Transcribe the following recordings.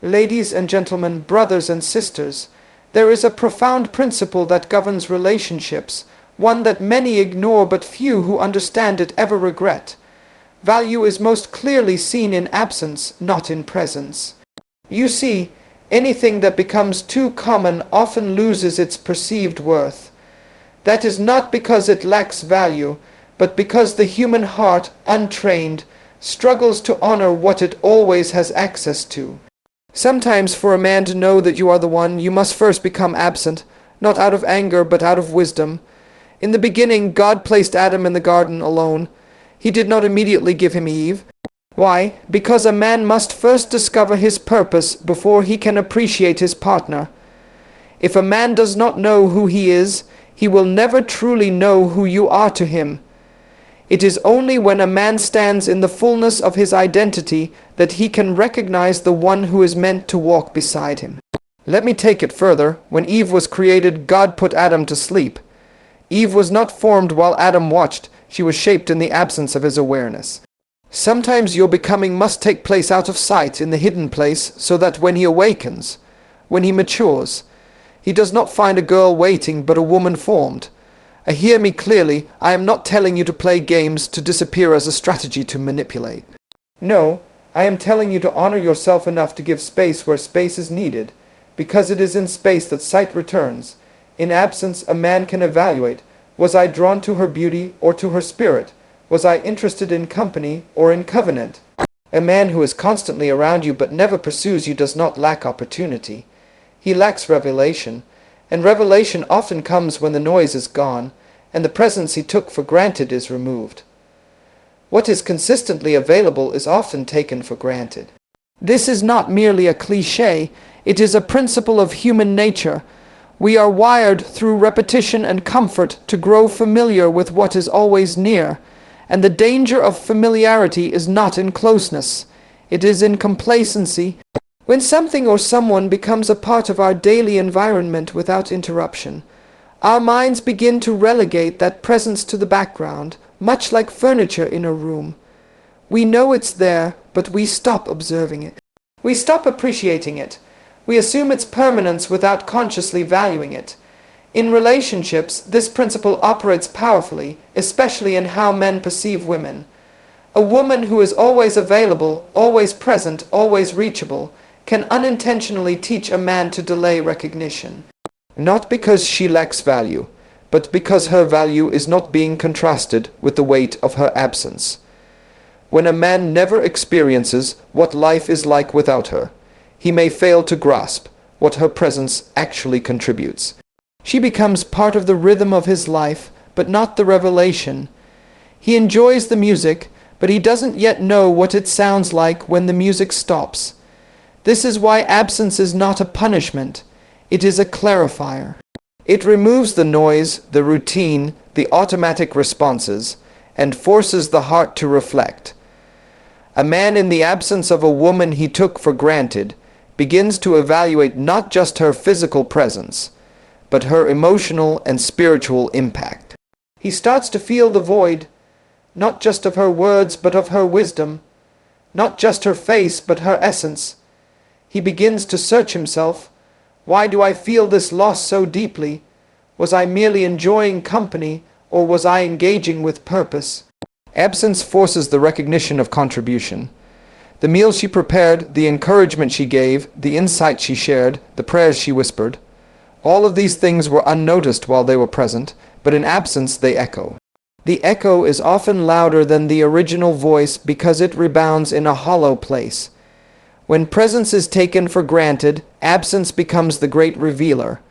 Ladies and gentlemen, brothers and sisters, there is a profound principle that governs relationships, one that many ignore but few who understand it ever regret. Value is most clearly seen in absence, not in presence. You see, anything that becomes too common often loses its perceived worth. That is not because it lacks value, but because the human heart, untrained, struggles to honor what it always has access to. Sometimes for a man to know that you are the one, you must first become absent, not out of anger but out of wisdom. In the beginning, God placed Adam in the garden alone. He did not immediately give him Eve. Why? Because a man must first discover his purpose before he can appreciate his partner. If a man does not know who he is, he will never truly know who you are to him. It is only when a man stands in the fullness of his identity that he can recognize the one who is meant to walk beside him. Let me take it further. When Eve was created, God put Adam to sleep. Eve was not formed while Adam watched. She was shaped in the absence of his awareness. Sometimes your becoming must take place out of sight, in the hidden place, so that when he awakens, when he matures, he does not find a girl waiting but a woman formed. Hear me clearly, I am not telling you to play games to disappear as a strategy to manipulate. No, I am telling you to honor yourself enough to give space where space is needed, because it is in space that sight returns. In absence, a man can evaluate, was I drawn to her beauty or to her spirit? Was I interested in company or in covenant? A man who is constantly around you but never pursues you does not lack opportunity. He lacks revelation. And revelation often comes when the noise is gone, and the presence he took for granted is removed. What is consistently available is often taken for granted. This is not merely a cliché, it is a principle of human nature. We are wired through repetition and comfort to grow familiar with what is always near, and the danger of familiarity is not in closeness, it is in complacency. When something or someone becomes a part of our daily environment without interruption, our minds begin to relegate that presence to the background, much like furniture in a room. We know it's there, but we stop observing it. We stop appreciating it. We assume its permanence without consciously valuing it. In relationships, this principle operates powerfully, especially in how men perceive women. A woman who is always available, always present, always reachable, can unintentionally teach a man to delay recognition. Not because she lacks value, but because her value is not being contrasted with the weight of her absence. When a man never experiences what life is like without her, he may fail to grasp what her presence actually contributes. She becomes part of the rhythm of his life, but not the revelation. He enjoys the music, but he doesn't yet know what it sounds like when the music stops. This is why absence is not a punishment, it is a clarifier. It removes the noise, the routine, the automatic responses, and forces the heart to reflect. A man in the absence of a woman he took for granted begins to evaluate not just her physical presence, but her emotional and spiritual impact. He starts to feel the void, not just of her words but of her wisdom, not just her face but her essence. He begins to search himself. Why do I feel this loss so deeply? Was I merely enjoying company, or was I engaging with purpose? Absence forces the recognition of contribution. The meal she prepared, the encouragement she gave, the insight she shared, the prayers she whispered, all of these things were unnoticed while they were present, but in absence they echo. The echo is often louder than the original voice because it rebounds in a hollow place. When presence is taken for granted, absence becomes the great revealer.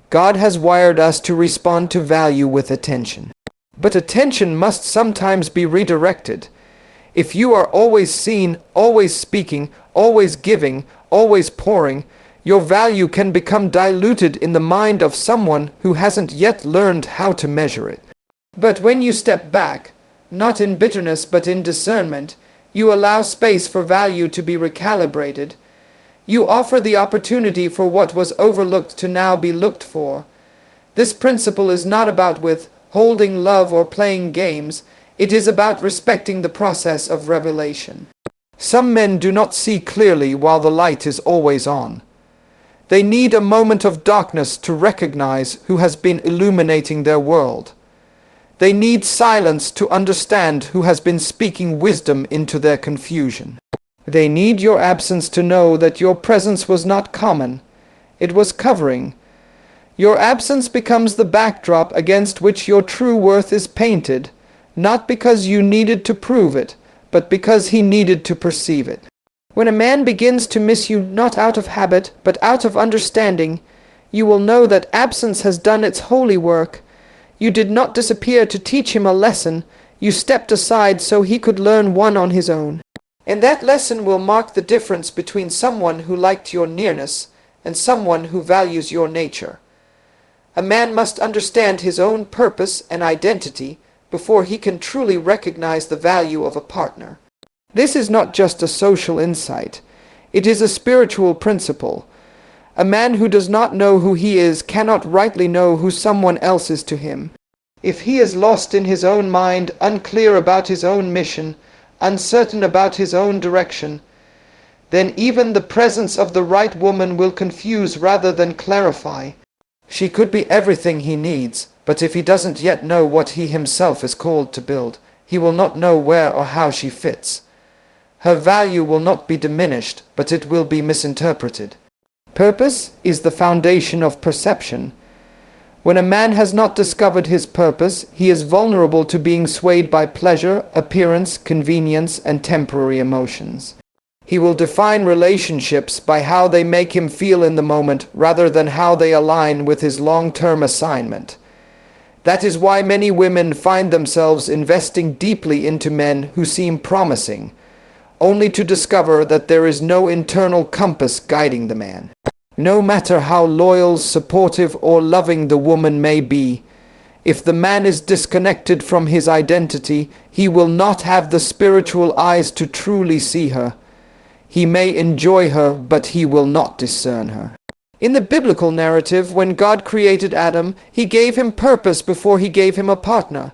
God has wired us to respond to value with attention. But attention must sometimes be redirected. If you are always seen, always speaking, always giving, always pouring, your value can become diluted in the mind of someone who hasn't yet learned how to measure it. But when you step back, not in bitterness but in discernment, you allow space for value to be recalibrated. You offer the opportunity for what was overlooked to now be looked for. This principle is not about withholding love or playing games. It is about respecting the process of revelation. Some men do not see clearly while the light is always on. They need a moment of darkness to recognize who has been illuminating their world. They need silence to understand who has been speaking wisdom into their confusion. They need your absence to know that your presence was not common. It was covering. Your absence becomes the backdrop against which your true worth is painted, not because you needed to prove it, but because he needed to perceive it. When a man begins to miss you not out of habit, but out of understanding, you will know that absence has done its holy work. You did not disappear to teach him a lesson. You stepped aside so he could learn one on his own. And that lesson will mark the difference between someone who liked your nearness and someone who values your nature. A man must understand his own purpose and identity before he can truly recognize the value of a partner. This is not just a social insight. It is a spiritual principle. A man who does not know who he is cannot rightly know who someone else is to him. If he is lost in his own mind, unclear about his own mission, uncertain about his own direction, then even the presence of the right woman will confuse rather than clarify. She could be everything he needs, but if he doesn't yet know what he himself is called to build, he will not know where or how she fits. Her value will not be diminished, but it will be misinterpreted. Purpose is the foundation of perception. When a man has not discovered his purpose, he is vulnerable to being swayed by pleasure, appearance, convenience, and temporary emotions. He will define relationships by how they make him feel in the moment rather than how they align with his long-term assignment. That is why many women find themselves investing deeply into men who seem promising, only to discover that there is no internal compass guiding the man. No matter how loyal, supportive, or loving the woman may be, if the man is disconnected from his identity, he will not have the spiritual eyes to truly see her. He may enjoy her, but he will not discern her. In the biblical narrative, when God created Adam, he gave him purpose before he gave him a partner.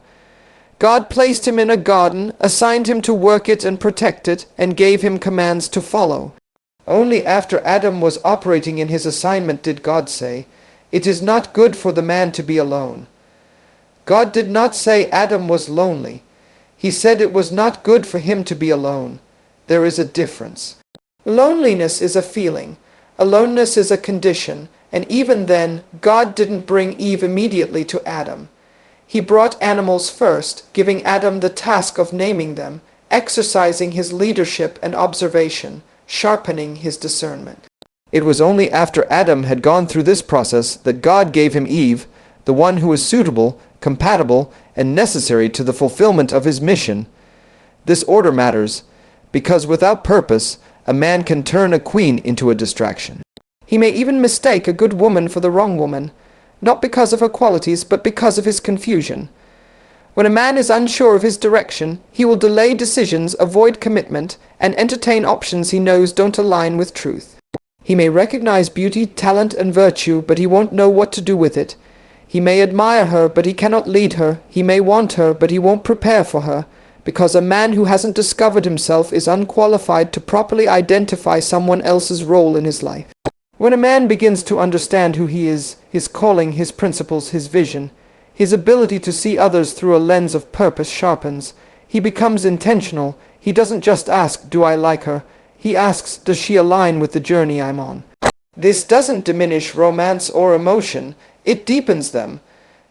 God placed him in a garden, assigned him to work it and protect it, and gave him commands to follow. Only after Adam was operating in his assignment did God say, "It is not good for the man to be alone." God did not say Adam was lonely. He said it was not good for him to be alone. There is a difference. Loneliness is a feeling. Aloneness is a condition, and even then, God didn't bring Eve immediately to Adam. He brought animals first, giving Adam the task of naming them, exercising his leadership and observation, sharpening his discernment. It was only after Adam had gone through this process that God gave him Eve, the one who was suitable, compatible, and necessary to the fulfillment of his mission. This order matters, because without purpose, a man can turn a queen into a distraction. He may even mistake a good woman for the wrong woman, not because of her qualities, but because of his confusion. When a man is unsure of his direction, he will delay decisions, avoid commitment, and entertain options he knows don't align with truth. He may recognize beauty, talent, and virtue, but he won't know what to do with it. He may admire her, but he cannot lead her. He may want her, but he won't prepare for her, because a man who hasn't discovered himself is unqualified to properly identify someone else's role in his life. When a man begins to understand who he is, his calling, his principles, his vision, his ability to see others through a lens of purpose sharpens. He becomes intentional. He doesn't just ask, "Do I like her?" He asks, "Does she align with the journey I'm on?" This doesn't diminish romance or emotion. It deepens them,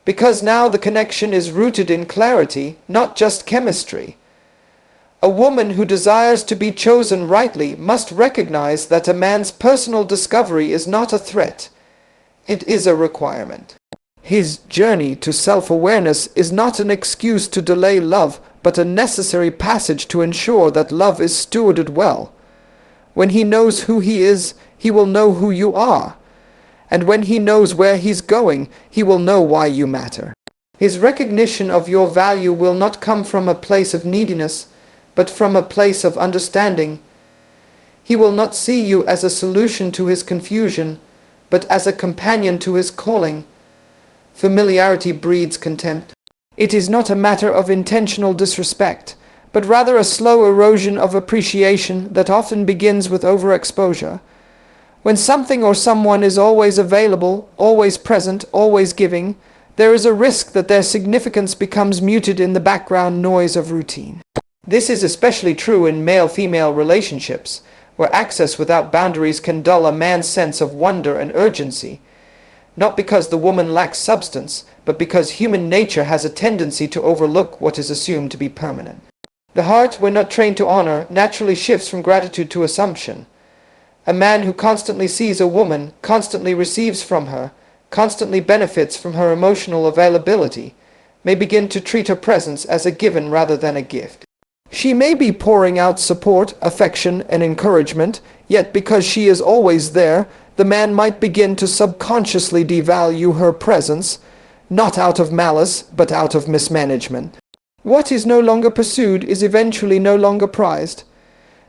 because now the connection is rooted in clarity, not just chemistry. A woman who desires to be chosen rightly must recognize that a man's personal discovery is not a threat. It is a requirement. His journey to self-awareness is not an excuse to delay love, but a necessary passage to ensure that love is stewarded well. When he knows who he is, he will know who you are. And when he knows where he's going, he will know why you matter. His recognition of your value will not come from a place of neediness, but from a place of understanding. He will not see you as a solution to his confusion, but as a companion to his calling. Familiarity breeds contempt. It is not a matter of intentional disrespect, but rather a slow erosion of appreciation that often begins with overexposure. When something or someone is always available, always present, always giving, there is a risk that their significance becomes muted in the background noise of routine. This is especially true in male-female relationships, where access without boundaries can dull a man's sense of wonder and urgency, not because the woman lacks substance, but because human nature has a tendency to overlook what is assumed to be permanent. The heart, when not trained to honor, naturally shifts from gratitude to assumption. A man who constantly sees a woman, constantly receives from her, constantly benefits from her emotional availability, may begin to treat her presence as a given rather than a gift. She may be pouring out support, affection, and encouragement, yet because she is always there, the man might begin to subconsciously devalue her presence, not out of malice, but out of mismanagement. What is no longer pursued is eventually no longer prized.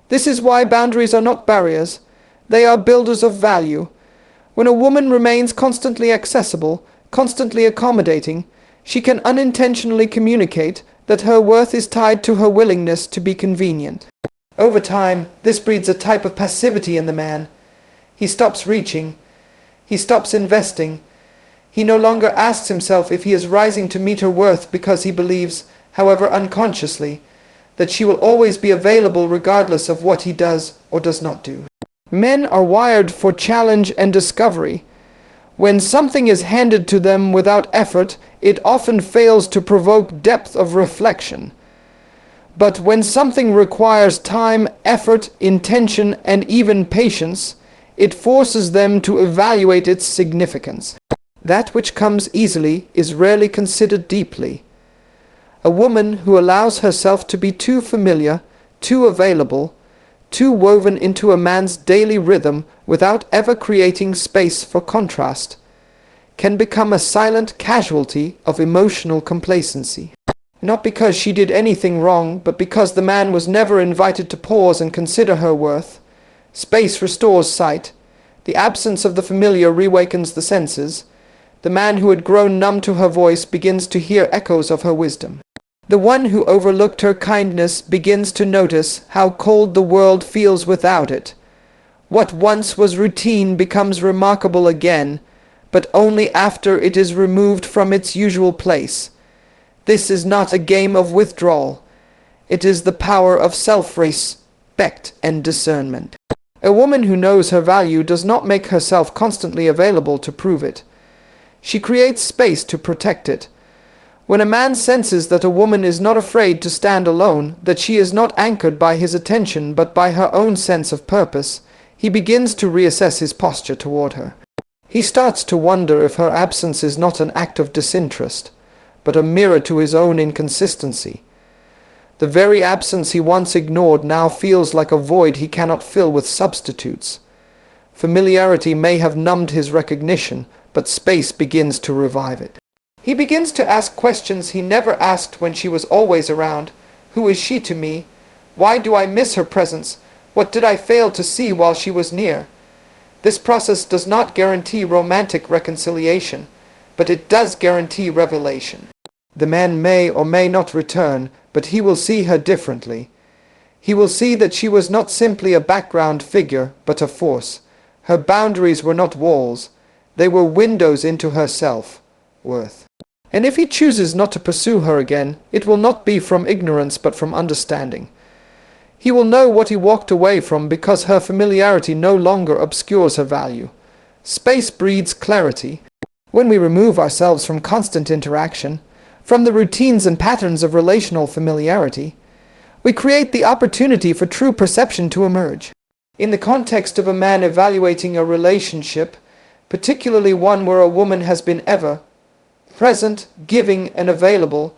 This is why boundaries are not barriers. They are builders of value. When a woman remains constantly accessible, constantly accommodating, she can unintentionally communicate that her worth is tied to her willingness to be convenient. Over time, this breeds a type of passivity in the man. He stops reaching. He stops investing. He no longer asks himself if he is rising to meet her worth because he believes, however unconsciously, that she will always be available regardless of what he does or does not do. Men are wired for challenge and discovery. When something is handed to them without effort, it often fails to provoke depth of reflection. But when something requires time, effort, intention, and even patience, it forces them to evaluate its significance. That which comes easily is rarely considered deeply. A woman who allows herself to be too familiar, too available, too woven into a man's daily rhythm without ever creating space for contrast, can become a silent casualty of emotional complacency. Not because she did anything wrong, but because the man was never invited to pause and consider her worth. Space restores sight. The absence of the familiar reawakens the senses. The man who had grown numb to her voice begins to hear echoes of her wisdom. The one who overlooked her kindness begins to notice how cold the world feels without it. What once was routine becomes remarkable again, but only after it is removed from its usual place. This is not a game of withdrawal. It is the power of self-respect and discernment. A woman who knows her value does not make herself constantly available to prove it. She creates space to protect it. When a man senses that a woman is not afraid to stand alone, that she is not anchored by his attention but by her own sense of purpose, he begins to reassess his posture toward her. He starts to wonder if her absence is not an act of disinterest, but a mirror to his own inconsistency. The very absence he once ignored now feels like a void he cannot fill with substitutes. Familiarity may have numbed his recognition, but space begins to revive it. He begins to ask questions he never asked when she was always around. Who is she to me? Why do I miss her presence? What did I fail to see while she was near? This process does not guarantee romantic reconciliation, but it does guarantee revelation. The man may or may not return, but he will see her differently. He will see that she was not simply a background figure, but a force. Her boundaries were not walls. They were windows into her self-worth. And if he chooses not to pursue her again, it will not be from ignorance but from understanding. He will know what he walked away from because her familiarity no longer obscures her value. Space breeds clarity. When we remove ourselves from constant interaction, from the routines and patterns of relational familiarity, we create the opportunity for true perception to emerge. In the context of a man evaluating a relationship, particularly one where a woman has been ever present, giving, and available,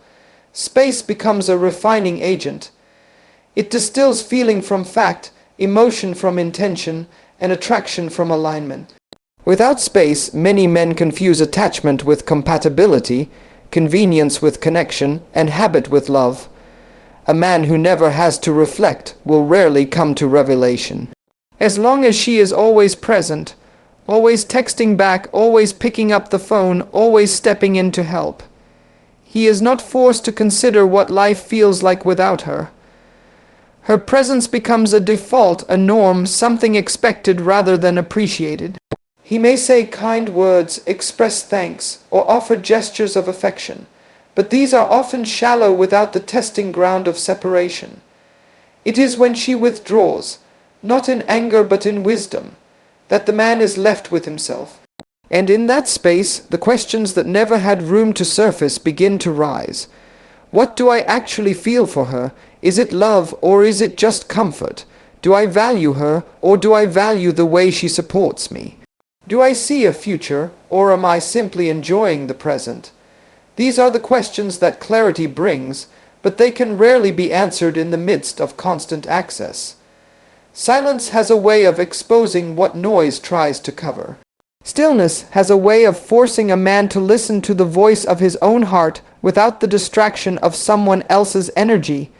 space becomes a refining agent. It distills feeling from fact, emotion from intention, and attraction from alignment. Without space, many men confuse attachment with compatibility, convenience with connection, and habit with love. A man who never has to reflect will rarely come to revelation. As long as she is always present, always texting back, always picking up the phone, always stepping in to help, he is not forced to consider what life feels like without her. Her presence becomes a default, a norm, something expected rather than appreciated. He may say kind words, express thanks, or offer gestures of affection, but these are often shallow without the testing ground of separation. It is when she withdraws, not in anger but in wisdom, that the man is left with himself. And in that space, the questions that never had room to surface begin to rise. What do I actually feel for her? Is it love or is it just comfort? Do I value her or do I value the way she supports me? Do I see a future or am I simply enjoying the present? These are the questions that clarity brings, but they can rarely be answered in the midst of constant access. Silence has a way of exposing what noise tries to cover. Stillness has a way of forcing a man to listen to the voice of his own heart without the distraction of someone else's energy.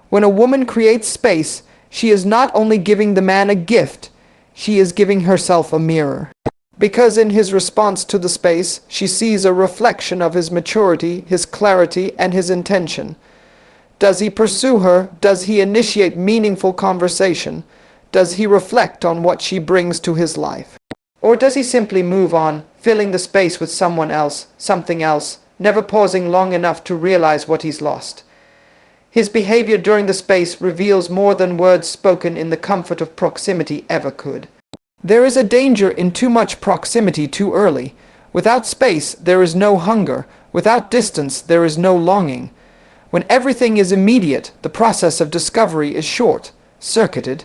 When a woman creates space, she is not only giving the man a gift, she is giving herself a mirror. Because in his response to the space, she sees a reflection of his maturity, his clarity, and his intention. Does he pursue her? Does he initiate meaningful conversation? Does he reflect on what she brings to his life? Or does he simply move on, filling the space with someone else, something else, never pausing long enough to realize what he's lost? His behavior during the space reveals more than words spoken in the comfort of proximity ever could. There is a danger in too much proximity too early. Without space, there is no hunger. Without distance, there is no longing. When everything is immediate, the process of discovery is short, circuited.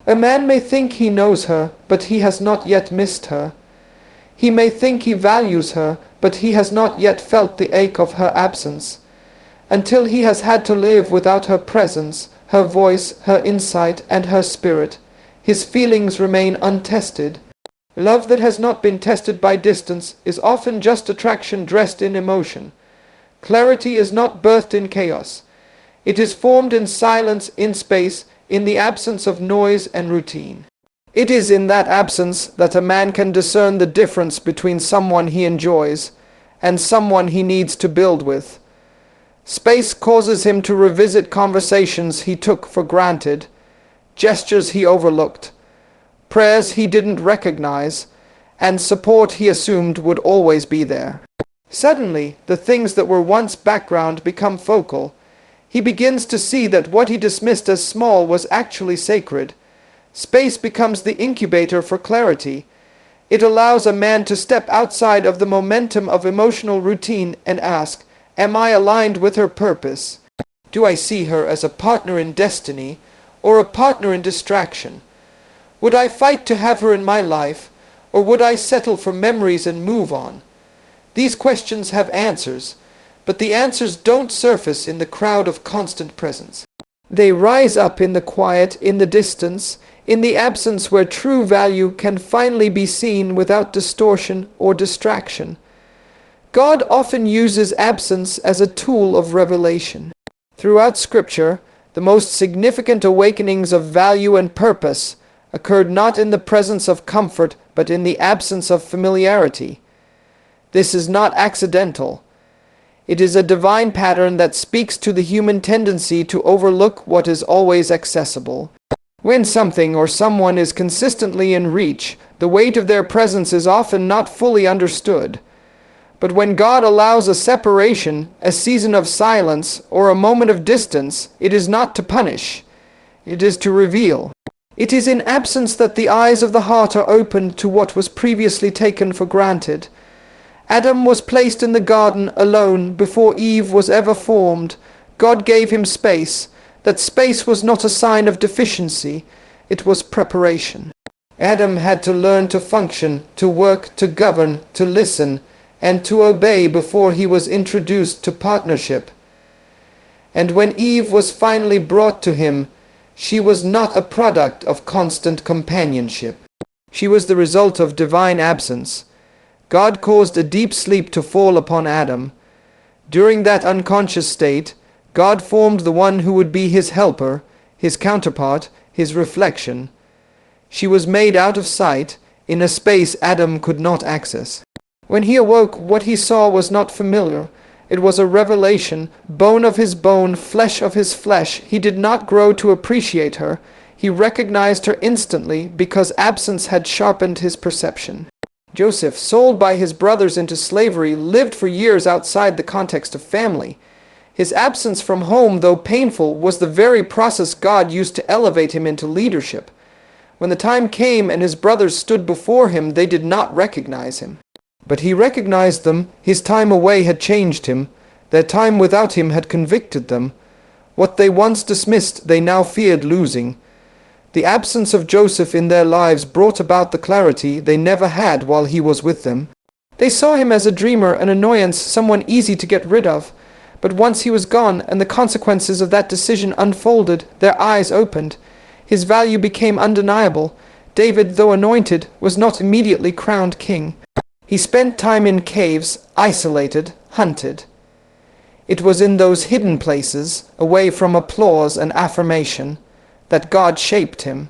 A man may think he knows her, but he has not yet missed her. He may think he values her, but he has not yet felt the ache of her absence. Until he has had to live without her presence, her voice, her insight, and her spirit, his feelings remain untested. Love that has not been tested by distance is often just attraction dressed in emotion. Clarity is not birthed in chaos. It is formed in silence, in space, in the absence of noise and routine. It is in that absence that a man can discern the difference between someone he enjoys and someone he needs to build with. Space causes him to revisit conversations he took for granted, gestures he overlooked, prayers he didn't recognize, and support he assumed would always be there. Suddenly, the things that were once background become focal. He begins to see that what he dismissed as small was actually sacred. Space becomes the incubator for clarity. It allows a man to step outside of the momentum of emotional routine and ask, am I aligned with her purpose? Do I see her as a partner in destiny or a partner in distraction? Would I fight to have her in my life, or would I settle for memories and move on? These questions have answers, but the answers don't surface in the crowd of constant presence. They rise up in the quiet, in the distance, in the absence where true value can finally be seen without distortion or distraction. God often uses absence as a tool of revelation. Throughout Scripture, the most significant awakenings of value and purpose occurred not in the presence of comfort, but in the absence of familiarity. This is not accidental. It is a divine pattern that speaks to the human tendency to overlook what is always accessible. When something or someone is consistently in reach, the weight of their presence is often not fully understood. But when God allows a separation, a season of silence, or a moment of distance, it is not to punish. It is to reveal. It is in absence that the eyes of the heart are opened to what was previously taken for granted. Adam was placed in the garden alone before Eve was ever formed. God gave him space. That space was not a sign of deficiency, it was preparation. Adam had to learn to function, to work, to govern, to listen, and to obey before he was introduced to partnership. And when Eve was finally brought to him, she was not a product of constant companionship. She was the result of divine absence. God caused a deep sleep to fall upon Adam. During that unconscious state, God formed the one who would be his helper, his counterpart, his reflection. She was made out of sight, in a space Adam could not access. When he awoke, what he saw was not familiar. It was a revelation, bone of his bone, flesh of his flesh. He did not grow to appreciate her. He recognized her instantly because absence had sharpened his perception. Joseph, sold by his brothers into slavery, lived for years outside the context of family. His absence from home, though painful, was the very process God used to elevate him into leadership. When the time came and his brothers stood before him, they did not recognize him. But he recognized them. His time away had changed him. Their time without him had convicted them. What they once dismissed, they now feared losing. The absence of Joseph in their lives brought about the clarity they never had while he was with them. They saw him as a dreamer, an annoyance, someone easy to get rid of. But once he was gone and the consequences of that decision unfolded, their eyes opened. His value became undeniable. David, though anointed, was not immediately crowned king. He spent time in caves, isolated, hunted. It was in those hidden places, away from applause and affirmation, that God shaped him.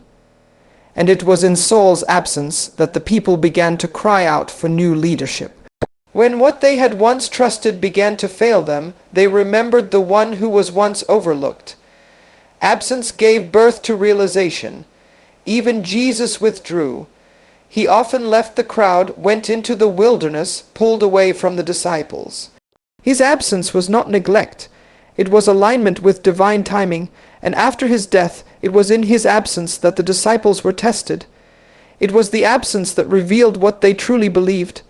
And it was in Saul's absence that the people began to cry out for new leadership. When what they had once trusted began to fail them, they remembered the one who was once overlooked. Absence gave birth to realization. Even Jesus withdrew. He often left the crowd, went into the wilderness, pulled away from the disciples. His absence was not neglect. It was alignment with divine timing, and after his death, it was in his absence that the disciples were tested. It was the absence that revealed what they truly believed.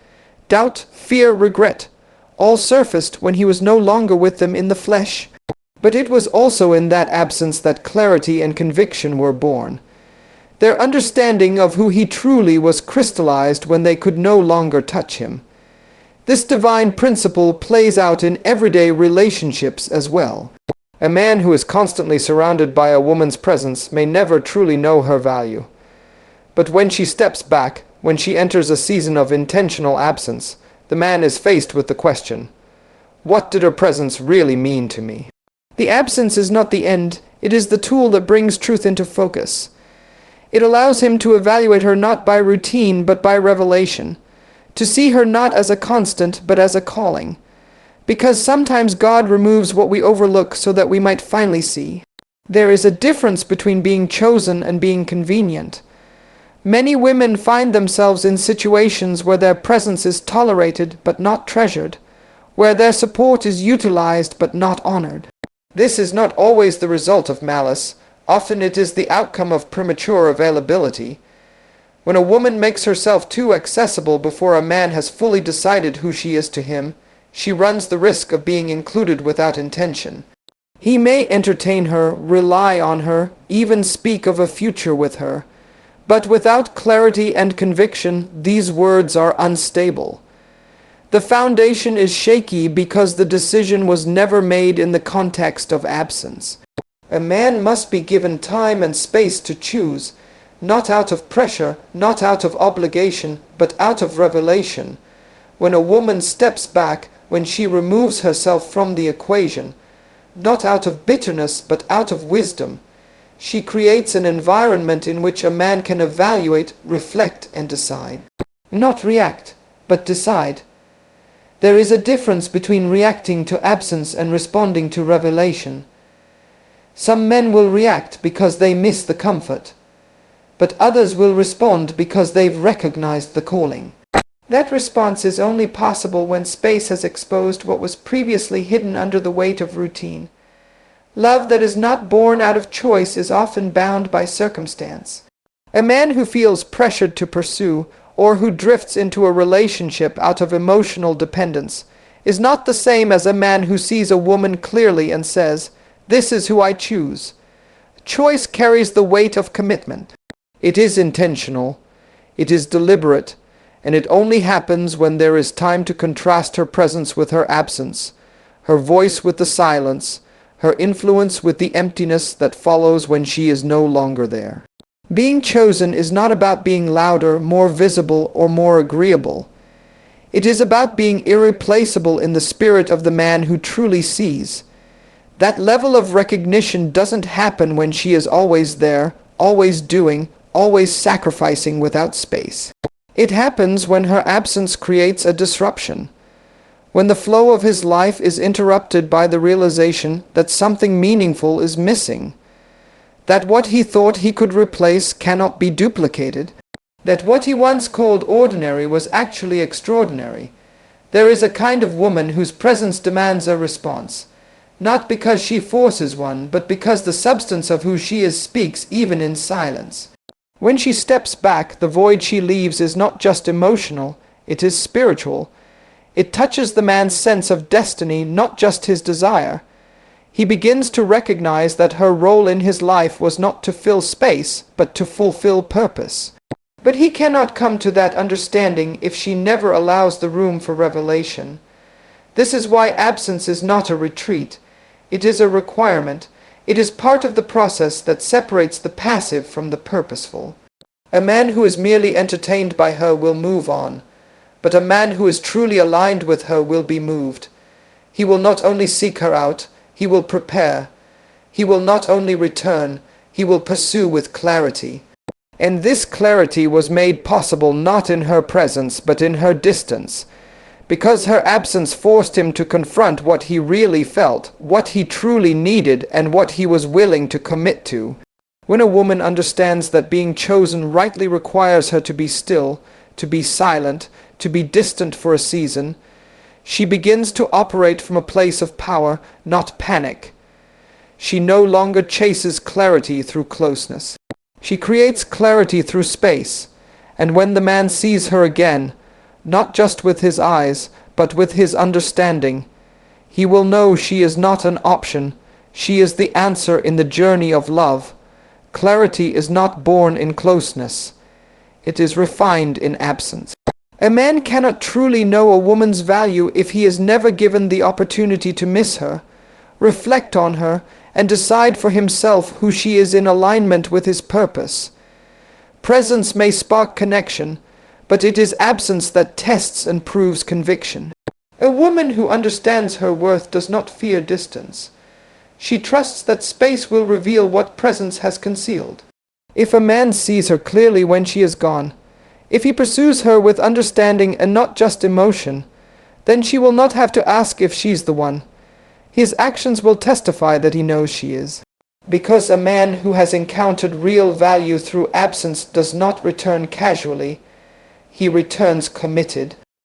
Doubt, fear, regret, all surfaced when he was no longer with them in the flesh. But it was also in that absence that clarity and conviction were born. Their understanding of who he truly was crystallized when they could no longer touch him. This divine principle plays out in everyday relationships as well. A man who is constantly surrounded by a woman's presence may never truly know her value. But when she steps back, when she enters a season of intentional absence, the man is faced with the question, what did her presence really mean to me? The absence is not the end, it is the tool that brings truth into focus. It allows him to evaluate her not by routine but by revelation, to see her not as a constant but as a calling. Because sometimes God removes what we overlook so that we might finally see. There is a difference between being chosen and being convenient. Many women find themselves in situations where their presence is tolerated but not treasured, where their support is utilized but not honored. This is not always the result of malice. Often it is the outcome of premature availability. When a woman makes herself too accessible before a man has fully decided who she is to him, she runs the risk of being included without intention. He may entertain her, rely on her, even speak of a future with her. But without clarity and conviction, these words are unstable. The foundation is shaky because the decision was never made in the context of absence. A man must be given time and space to choose, not out of pressure, not out of obligation, but out of revelation. When a woman steps back, when she removes herself from the equation, not out of bitterness, but out of wisdom, she creates an environment in which a man can evaluate, reflect, and decide. Not react, but decide. There is a difference between reacting to absence and responding to revelation. Some men will react because they miss the comfort, but others will respond because they've recognized the calling. That response is only possible when space has exposed what was previously hidden under the weight of routine. Love that is not born out of choice is often bound by circumstance. A man who feels pressured to pursue, or who drifts into a relationship out of emotional dependence, is not the same as a man who sees a woman clearly and says, "This is who I choose." Choice carries the weight of commitment. It is intentional, it is deliberate, and it only happens when there is time to contrast her presence with her absence, her voice with the silence, her influence with the emptiness that follows when she is no longer there. Being chosen is not about being louder, more visible, or more agreeable. It is about being irreplaceable in the spirit of the man who truly sees. That level of recognition doesn't happen when she is always there, always doing, always sacrificing without space. It happens when her absence creates a disruption. when the flow of his life is interrupted by the realization that something meaningful is missing, that what he thought he could replace cannot be duplicated, that what he once called ordinary was actually extraordinary. There is a kind of woman whose presence demands a response, not because she forces one, but because the substance of who she is speaks even in silence. When she steps back, the void she leaves is not just emotional, it is spiritual. It touches the man's sense of destiny, not just his desire. He begins to recognize that her role in his life was not to fill space, but to fulfill purpose. But he cannot come to that understanding if she never allows the room for revelation. This is why absence is not a retreat. It is a requirement. It is part of the process that separates the passive from the purposeful. A man who is merely entertained by her will move on, but a man who is truly aligned with her will be moved. He will not only seek her out, he will prepare. He will not only return, he will pursue with clarity. And this clarity was made possible not in her presence, but in her distance, because her absence forced him to confront what he really felt, what he truly needed, and what he was willing to commit to. When a woman understands that being chosen rightly requires her to be still, to be silent, to be distant for a season, she begins to operate from a place of power, not panic. She no longer chases clarity through closeness. She creates clarity through space, and when the man sees her again, not just with his eyes, but with his understanding, he will know she is not an option, she is the answer in the journey of love. Clarity is not born in closeness, it is refined in absence. A man cannot truly know a woman's value if he is never given the opportunity to miss her, reflect on her, and decide for himself who she is in alignment with his purpose. Presence may spark connection, but it is absence that tests and proves conviction. A woman who understands her worth does not fear distance. She trusts that space will reveal what presence has concealed. If a man sees her clearly when she is gone, if he pursues her with understanding and not just emotion, then she will not have to ask if she's the one. His actions will testify that he knows she is. Because a man who has encountered real value through absence does not return casually, he returns committed.